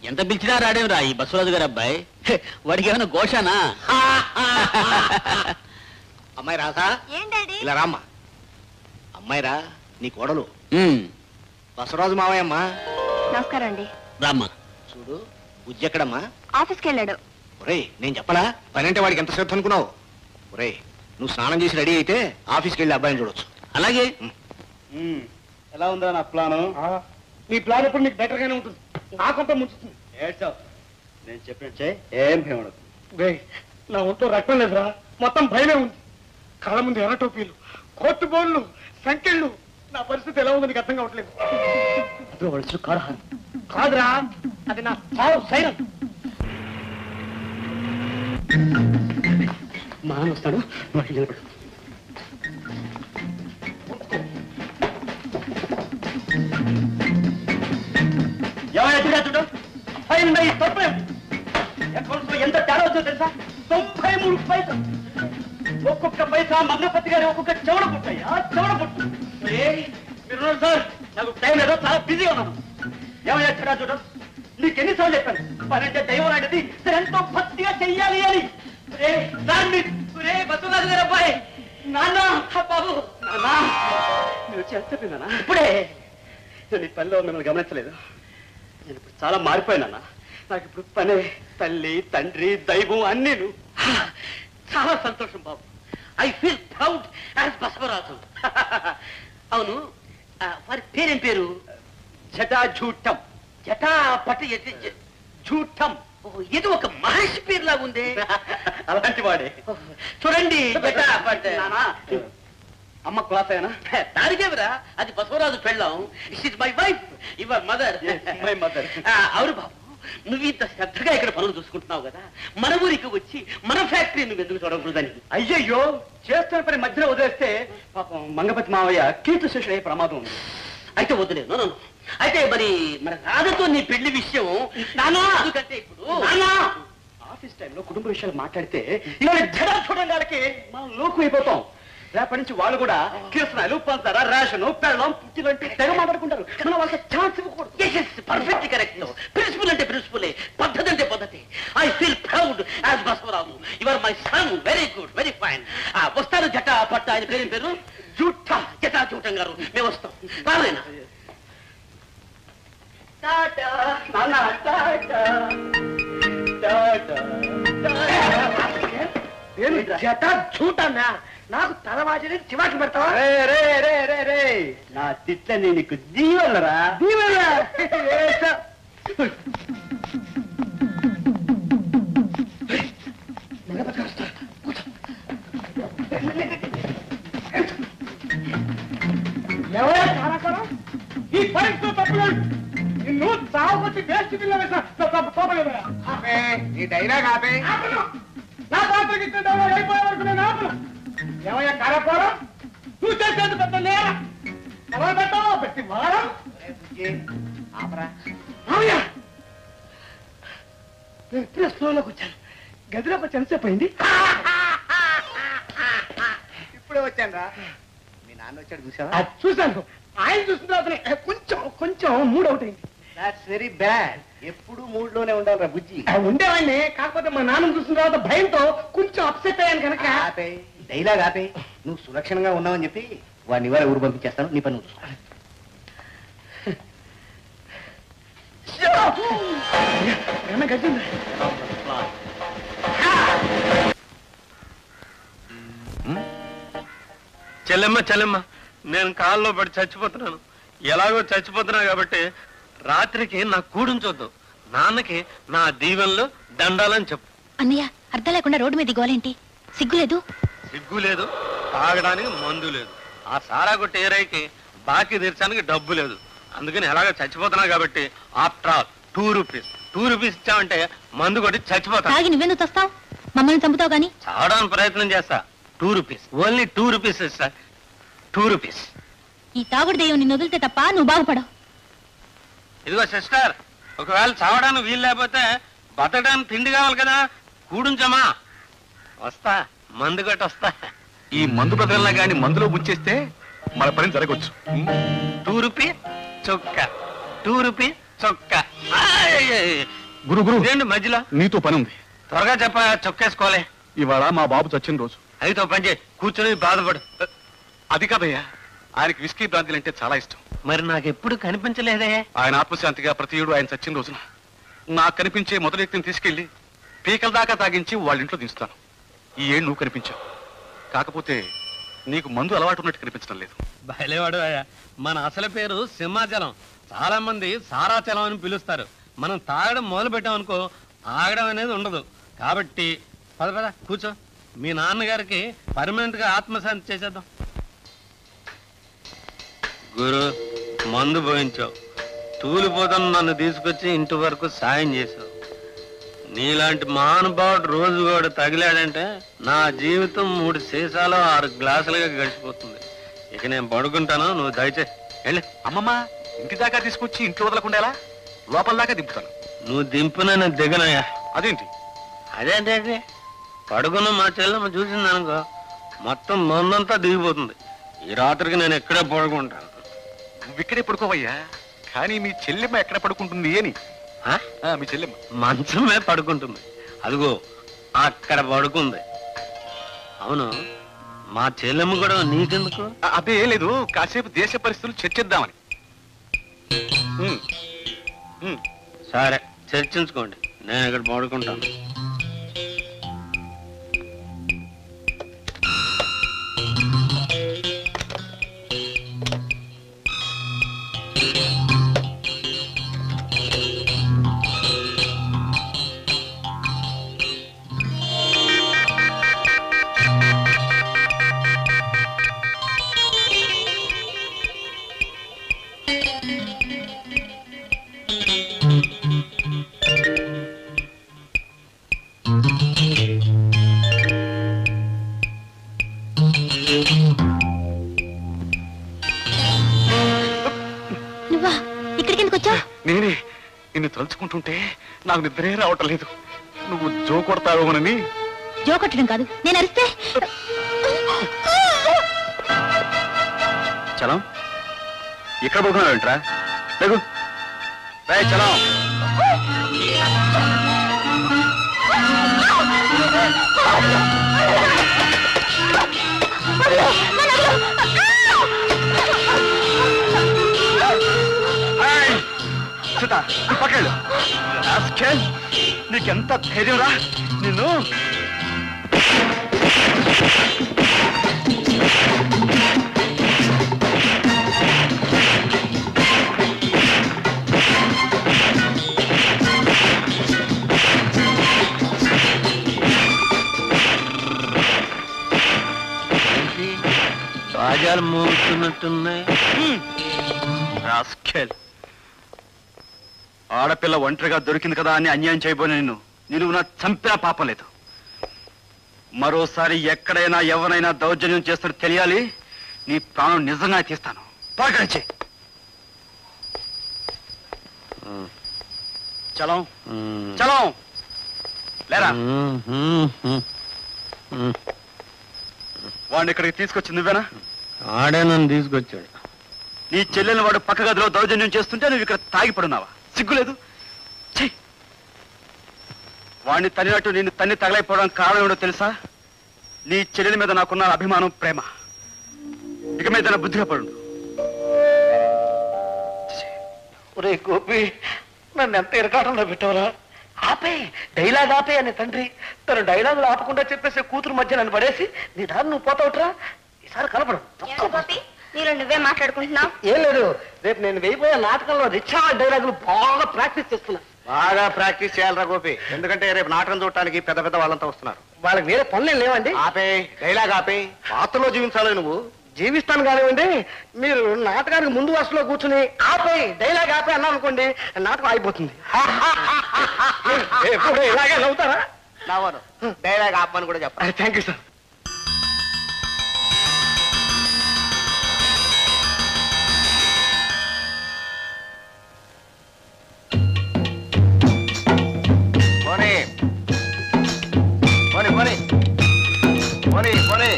ఎంత పిలిచినా రాడేమిరా ఈ బసవరాజు గారు అబ్బాయి. వాడికి ఏమైనా ఘోషానా? అమ్మాయి రాసా ఇలా రామ్మా. అమ్మాయిరా నీ కోడలు బసవరాజు మావయ్యమ్మా. నమస్కారం అండి. రామ్మా. చూడు బుజ్జి ఎక్కడమ్మా? ఆఫీస్కి వెళ్ళాడు. ఒరే నేను చెప్పలా పని అంటే వాడికి ఎంత శ్రద్ధ అనుకున్నావు? ఒరే నువ్వు స్నానం చేసి రెడీ అయితే ఆఫీస్కి వెళ్ళి అబ్బాయిని చూడొచ్చు. అలాగే. ఎలా ఉందా నా ప్లాను? నీ ప్లాన్ ఇప్పుడు నీకు బెటర్ గానే ఉంటుంది. నాకంటే ముంచుతుంది. ఏడ్చావు, నేను చెప్పినట్టే ఏం భయం ఉండదు. నా ఒంట్లో రక్తం లేదురా, మొత్తం భయమే ఉంది. కళ్ళ ముందు ఎర్ర టోపీలు, కోర్టు బోన్లు, సంఖ్యలు. నా పరిస్థితి ఎలా ఉందో నీకు అర్థం కావట్లేదు. అదో వడుచు కారా కాదురా, అది నా చావు సైరన్. మా నాన్న వస్తాడు, వాటికి నిలబడు. ఎంత తేడా వచ్చో తెలుసా? 93 పైసలు. ఒక్కొక్క పైసా మన్నపతి గారి ఒక్కొక్క చెవడ పుట్టయ్యా, చెవడ పుట్టు. మీరు సార్, నాకు టైం లేదో, చాలా బిజీగా ఉన్నాను. ఏమయ్యా చెడా చూడ, నీకు ఎన్నిసార్లు చెప్పాను పని అంటే దైవం లాంటిది, ఎంతో భక్తిగా చెయ్యాలి అని. బసవరాజు గారు అబ్బాయి, నాన్న బాబు, నాన్న నేను చెప్తున్నా ఇప్పుడే. నేను ఈ పనిలో మిమ్మల్ని గమనించలేదు. నేను ఇప్పుడు చాలా మారిపోయానన్నా. నాకు ఇప్పుడు పనే తల్లి, తండ్రి, దైవం అన్నీ. చాలా సంతోషం బాబు. I feel proud as Basavaraju. అవును, వారి పేరేం పేరు? జటాజూటం. జటాపటి జూటం. ఏదో ఒక మహర్షి పేరు లాగుంది. అలాంటి వాడే. చూడండి, అమ్మ క్లాస్ అయినా దానికేమిరా, అది బసవరాజు పెళ్ళాం. It my wife, your mother. My mother. అవును బాబు, నువ్వు ఇంత శ్రద్ధగా ఇక్కడ పనులు చూసుకుంటున్నావు కదా, మన ఊరికి వచ్చి మన ఫ్యాక్టరీ నువ్వు ఎందుకు చూడకూడదని. అయ్యయ్యో, చేస్తున్న పని మధ్యలో వదిలేస్తే పాపం మంగపతి మావయ్య కీర్తి శేషుడు అయ్యే ప్రమాదం ఉంది. అయితే వదిలేదు. అయితే మరి రాధతో నీ పెళ్లి విషయం ఎందుకంటే ఇప్పుడు ఆఫీస్ టైంలో కుటుంబ విషయాలు మాట్లాడితే ఇవాళ జడా చూడడానికి మనం లోకు అయిపోతాం. రేపటి నుంచి వాళ్ళు కూడా కిరసనాలు, పంచదార, రేషను, పెళ్ళం, పుట్టిలంటే తెగ మాట్లాడుకుంటారు. మనం వాళ్ళకి ఛాన్స్ ఇవ్వకూడదు. Perfect correct. ప్రిన్సిపల్ అంటే ప్రిన్సిపల్, పద్ధతి అంటే పద్ధతి. I feel proud as Basavaraju. Your my son. Very good, very fine. వస్తారు జటా పట్ట. ఆయన పేరు పేరు జూటం. జటా జూటం గారు, మేము వస్తాం. రాలేనా? జటా చూటన్నా, నాకు తలవాజని చివాకి పెడతావా? నా తిట్లని నీకు దీవెనరా? దీవెన ఈ పరీక్ష తప్పులేదు. నిన్ను చావుకొచ్చి వేస్ట్ పిల్లలేదా? నీ డైలాగ్ ఆపే. నా పాత్రకి ఇచ్చిన డైలాగ్ అయిపోయే వరకు నేను ఆపను. ఏమయ్యా కారపోరా, నువ్వు చేసేది పెద్ద నేర. ఎలా పెట్టావో పెట్టి వారం ఆపరా. ఇప్పుడే స్లోలోకి వచ్చాను, గదిలోకి వచ్చి ఎంతసేపు అయింది? ఇప్పుడే వచ్చాను రా. మీ నాన్న వచ్చాడు చూసావా? చూశాను. ఆయన చూసిన తర్వాత కొంచెం కొంచెం మూడ్ అవుట్ అయింది. That's very bad. ఎప్పుడు మూడ్లోనే ఉండాలిరా బుజ్జి. ఉండేవాడిని, కాకపోతే మా నాన్న చూసిన తర్వాత భయంతో కొంచెం అప్సెట్ అయ్యాను కనుక. ఆపే డైలాగ్ ఆపే. నువ్వు సురక్షణంగా ఉన్నావని చెప్పి వాడిని ఇవాళ ఊరు పంపించేస్తాను. నీ పని చూసుకో. చెల్లెమ్మ చెల్లెమ్మ, నేను కాల్లో పడి చచ్చిపోతున్నాను. ఎలాగో చచ్చిపోతున్నా కాబట్టి రాత్రికి నా కూడుంచొద్దు. నాన్నకి నా దీవెనలు దండాలని చెప్పు. అన్నయ్య, అర్థం లేకుండా రోడ్డు మీద గోలేంటి? సిగ్గులేదు? సిగ్గు లేదు, తాగడానికి మందు లేదు, ఆ సారా కొట్టి ఏరైకి బాకీ తీర్చడానికి డబ్బు లేదు. అందుకని ఎలాగో చచ్చిపోతున్నా కాబట్టి ఆఫ్టర్ ఆల్ 2 రూపీస్ ఇచ్చామంటే మందు కొట్టి చచ్చిపోతా. తాగి నువ్వెందుకు వస్తావు? మమ్మల్ని చంపుతావు గాని. చావడానికి ప్రయత్నం చేస్తా. 2 రూపీస్, ఓన్లీ 2 రూపీస్ ఇస్తా. 2 రూపీస్. ఈ తాగుడు దెయ్యం నిన్ను వదిలితే తప్ప నువ్వు బాగుపడవు. ఇదిగో సిస్టర్, ఒకవేళ చావడానికి వీలు లేకపోతే బతకడానికి తిండి కావాలి కదా, కూడుంచమా. వస్తా, మందు కొట్టి వస్తా. ఈ మందు బ్రతకల్లా గాని మందులో ముంచేస్తే మన పని జరగవచ్చు. 2 రూపీ చొక్క, 2 రూపీ చొక్కా. గురు గురు ఇదేంటి మధ్యలో? నీతో పని ఉంది. త్వరగా చెప్ప, చొక్కేసుకోవాలి. ఇవాళ మా బాబు చచ్చిన రోజు. అయితే ఓ పని చేయి, కూర్చొని బాధపడు. అది కాదయ్యా, ఆయనకి విస్కీ బ్రాంతిలు అంటే చాలా ఇష్టం. మరి నాకు ఎప్పుడు కనిపించలేదే. ఆయన ఆత్మశాంతిగా ప్రతి ఏడు ఆయన చచ్చిన రోజున నాకు కనిపించే మొదటి వ్యక్తిని తీసుకెళ్లి పీకల దాకా తాగించి వాళ్ళ ఇంట్లో దించుతాను. ఈ ఏడు నువ్వు కనిపించావు. కాకపోతే నీకు మందు అలవాటు ఉన్నట్టు కనిపించడం లేదు. బయలేవాడు అయ్యా. మన అసలు పేరు సింహాచలం. చాలా మంది సారాచలం అని పిలుస్తారు. మనం తాగడం మొదలు పెట్టామనుకో ఆగడం అనేది ఉండదు. కాబట్టి పద పద కూర్చో. మీ నాన్నగారికి పర్మనెంట్ గా ఆత్మశాంతి చేసేద్దాం. గురు, మందు పోయించావు, తూలిపోతాను నన్ను తీసుకొచ్చి ఇంటి వరకు సాయం చేసావు. నీలాంటి మహానుభావుడు రోజు కూడా తగిలాడంటే నా జీవితం 3 సీసాలు 6 గ్లాసులుగా గడిచిపోతుంది. ఇక నేను పడుకుంటాను, నువ్వు దయచేసి వెళ్ళి. అమ్మమ్మ, ఇంటి దాకా తీసుకొచ్చి ఇంట్లో వదలకుండా ఎలా? లోపల దాకా దింపుతాను. నువ్వు దింపున నేను దిగనయ్యా. అదేంటి? అదేంటే పడుకున్న మా చెల్లెమ్మ చూసిందనుకో మొత్తం మందంతా దిగిపోతుంది. ఈ రాత్రికి నేను ఎక్కడే పడుకుంటాను. నువ్వు ఇక్కడే పడుకోవయ్యా, కానీ మీ చెల్లెమ్మ ఎక్కడ పడుకుంటుంది అని. మీ చెల్లెమ్మ మంచమే పడుకుంటుంది. అదిగో అక్కడ పడుకుంది. అవును, మా చెల్లెమ్మ కూడా నీకెందుకు? అదే లేదు, కాసేపు దేశ పరిస్థితులు చర్చిద్దామని. సరే, చర్చించుకోండి, నేను ఇక్కడ పడుకుంటాను. నేనే నిన్ను తలుచుకుంటుంటే నాకు నిద్రే రావటం లేదు. నువ్వు జో కొడతావేమోనని. జో కొట్టడం కాదు, నేను అరిస్తే. చలం, ఇక్కడ పడుకున్నావేంట్రా? లేకు చలం. పక్కడు, నీకెంత ధైర్యం రా నిన్ను. బాజాలు మోగుతున్నట్టున్నాయి. ఆడపిల్ల ఒంటరిగా దొరికింది కదా అని అన్యాయం చేయబోని నిన్ను నా చంపినా పాపం లేదు. మరోసారి ఎక్కడైనా ఎవరైనా దౌర్జన్యం చేస్తారో తెలియాలి. నీ ప్రాణం నిజంగా తీస్తాను. పాకరించి చలం చలం లేరా. వాడిని ఇక్కడికి తీసుకొచ్చి నువ్వేనా? ఆడే నన్ను తీసుకొచ్చాడు. నీ చెల్లెలు వాడు పక్క గదిలో దౌర్జన్యం చేస్తుంటే నువ్వు ఇక్కడ తాగిపడున్నావా? సిగ్గులేదు? వాడిని తన్నినట్టు నిన్ను తన్ని తగలైపోవడానికి కారణం ఏమిటో తెలుసా? నీ చెల్లెల మీద నాకున్న అభిమానం, ప్రేమ. ఇక మీద నా బుద్ధిగా పడు. ఒరే గోపి, నన్ను ఎంత ఇరకాటంలో పెట్టవరా? ఆపే, డైలాగ్ ఆపే అని తండ్రి తన డైలాగులు ఆపకుండా చెప్పేసే కూతురు మధ్య నన్ను పడేసి నీ దారి నువ్వు పోతావుట్రా. ఈసారి కలపడం. నీలో నువ్వే మాట్లాడుకుంటున్నావు. ఏం లేదు, రేపు నేను వేయిపోయే నాటకంలో రిచా డైలాగులు బాగా ప్రాక్టీస్ చేస్తున్నా. బాగా ప్రాక్టీస్ చేయాలరా గోపి, ఎందుకంటే రేపు నాటకం చూడటానికి పెద్ద పెద్ద వాళ్ళంతా వస్తున్నారు. వాళ్ళకి వేరే పనులు లేవండి. ఆపే, డైలాగ్ ఆపే. పాత్రలో జీవించాలి నువ్వు. జీవిస్తాను కానివ్వండి, మీరు నాటకానికి ముందు వరుసలో కూర్చుని ఆపే, డైలాగ్ ఆపే అన్నా అనుకోండి, నాటకం అయిపోతుంది. ఎప్పుడు ఇలాగే నవ్వుతారా? నవ్వను, డైలాగ్ ఆపని కూడా చెప్పాలి. Thank you sir.